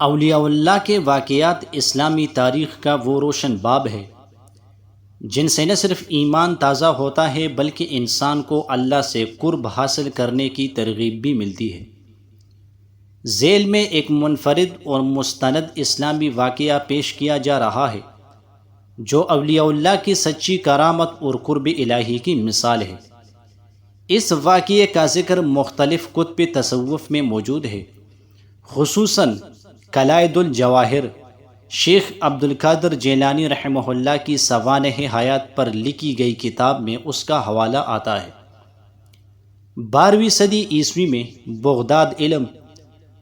اولیاء اللہ کے واقعات اسلامی تاریخ کا وہ روشن باب ہے جن سے نہ صرف ایمان تازہ ہوتا ہے بلکہ انسان کو اللہ سے قرب حاصل کرنے کی ترغیب بھی ملتی ہے۔ ذیل میں ایک منفرد اور مستند اسلامی واقعہ پیش کیا جا رہا ہے جو اولیاء اللہ کی سچی کرامت اور قرب الہی کی مثال ہے۔ اس واقعے کا ذکر مختلف کتب تصوف میں موجود ہے، خصوصاً قلائد الجواہر شیخ عبد القادر جیلانی رحمہ اللہ کی سوانح حیات پر لکھی گئی کتاب میں اس کا حوالہ آتا ہے۔ 12ویں صدی عیسوی میں بغداد علم،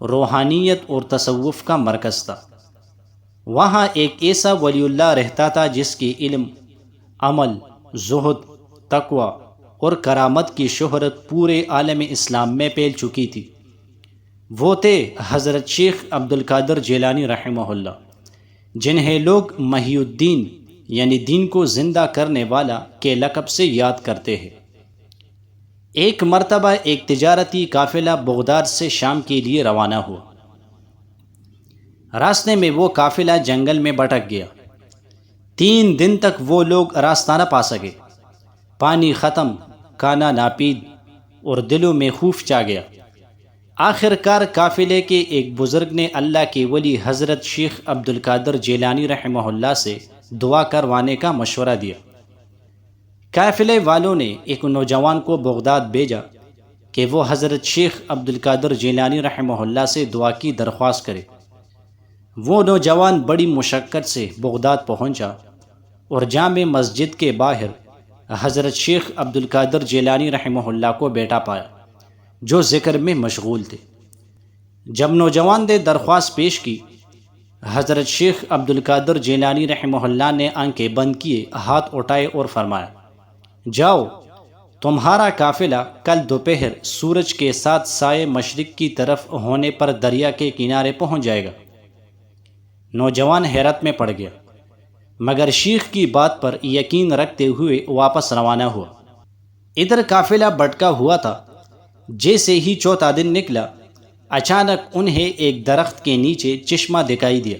روحانیت اور تصوف کا مرکز تھا۔ وہاں ایک ایسا ولی اللہ رہتا تھا جس کی علم، عمل، زہد، تقوی اور کرامت کی شہرت پورے عالم اسلام میں پھیل چکی تھی۔ وہ تھے حضرت شیخ عبد القادر جیلانی رحمہ اللہ، جنہیں لوگ محی الدین یعنی دین کو زندہ کرنے والا کے لقب سے یاد کرتے ہیں۔ ایک مرتبہ ایک تجارتی قافلہ بغداد سے شام کے لیے روانہ ہوا۔ راستے میں وہ قافلہ جنگل میں بھٹک گیا۔ 3 دن تک وہ لوگ راستہ نہ پا سکے۔ پانی ختم، کھانا ناپید اور دلوں میں خوف چھا گیا۔ آخر کار قافلے کے ایک بزرگ نے اللہ کے ولی حضرت شیخ عبد القادر جیلانی رحمہ اللہ سے دعا کروانے کا مشورہ دیا۔ قافلے والوں نے ایک نوجوان کو بغداد بھیجا کہ وہ حضرت شیخ عبد القادر جیلانی رحمہ اللہ سے دعا کی درخواست کرے۔ وہ نوجوان بڑی مشقت سے بغداد پہنچا اور جامع مسجد کے باہر حضرت شیخ عبد القادر جیلانی رحمہ اللہ کو بیٹھا پایا، جو ذکر میں مشغول تھے۔ جب نوجوان نے درخواست پیش کی، حضرت شیخ عبد القادر جیلانی رحمہ اللہ نے آنکھیں بند کیے، ہاتھ اٹھائے اور فرمایا، جاؤ، تمہارا قافلہ کل دوپہر سورج کے ساتھ سائے مشرق کی طرف ہونے پر دریا کے کنارے پہنچ جائے گا۔ نوجوان حیرت میں پڑ گیا، مگر شیخ کی بات پر یقین رکھتے ہوئے واپس روانہ ہوا۔ ادھر قافلہ بھٹکا ہوا تھا۔ جیسے ہی چوتھا دن نکلا، اچانک انہیں ایک درخت کے نیچے چشمہ دکھائی دیا۔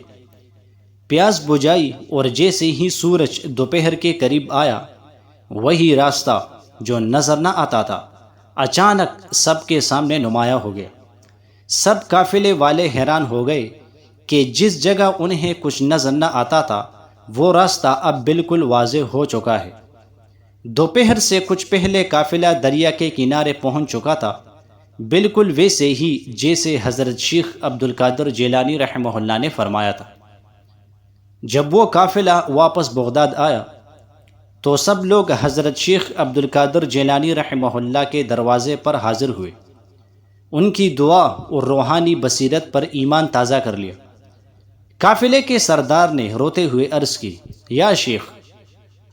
پیاس بجھائی اور جیسے ہی سورج دوپہر کے قریب آیا، وہی راستہ جو نظر نہ آتا تھا اچانک سب کے سامنے نمایاں ہو گیا۔ سب قافلے والے حیران ہو گئے کہ جس جگہ انہیں کچھ نظر نہ آتا تھا وہ راستہ اب بالکل واضح ہو چکا ہے۔ دوپہر سے کچھ پہلے قافلہ دریا کے کنارے پہنچ چکا تھا، بالکل ویسے ہی جیسے حضرت شیخ عبد القادر جیلانی رحمہ اللہ نے فرمایا تھا۔ جب وہ قافلہ واپس بغداد آیا تو سب لوگ حضرت شیخ عبد القادر جیلانی رحمہ اللہ کے دروازے پر حاضر ہوئے۔ ان کی دعا اور روحانی بصیرت پر ایمان تازہ کر لیا۔ قافلے کے سردار نے روتے ہوئے عرض کی، یا شیخ،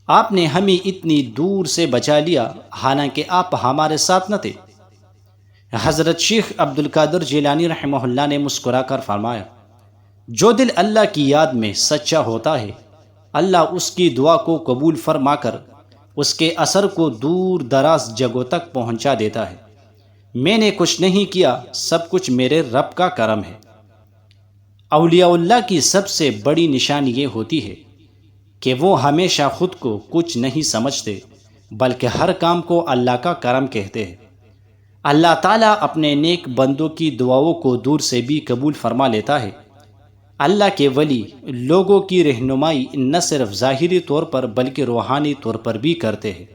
آپ نے ہمیں اتنی دور سے بچا لیا، حالانکہ آپ ہمارے ساتھ نہ تھے۔ حضرت شیخ عبد القادر جیلانی رحمہ اللہ نے مسکرا کر فرمایا، جو دل اللہ کی یاد میں سچا ہوتا ہے، اللہ اس کی دعا کو قبول فرما کر اس کے اثر کو دور دراز جگہوں تک پہنچا دیتا ہے۔ میں نے کچھ نہیں کیا، سب کچھ میرے رب کا کرم ہے۔ اولیاء اللہ کی سب سے بڑی نشانی یہ ہوتی ہے کہ وہ ہمیشہ خود کو کچھ نہیں سمجھتے بلکہ ہر کام کو اللہ کا کرم کہتے ہیں۔ اللہ تعالیٰ اپنے نیک بندوں کی دعاؤں کو دور سے بھی قبول فرما لیتا ہے۔ اللہ کے ولی لوگوں کی رہنمائی نہ صرف ظاہری طور پر بلکہ روحانی طور پر بھی کرتے ہیں۔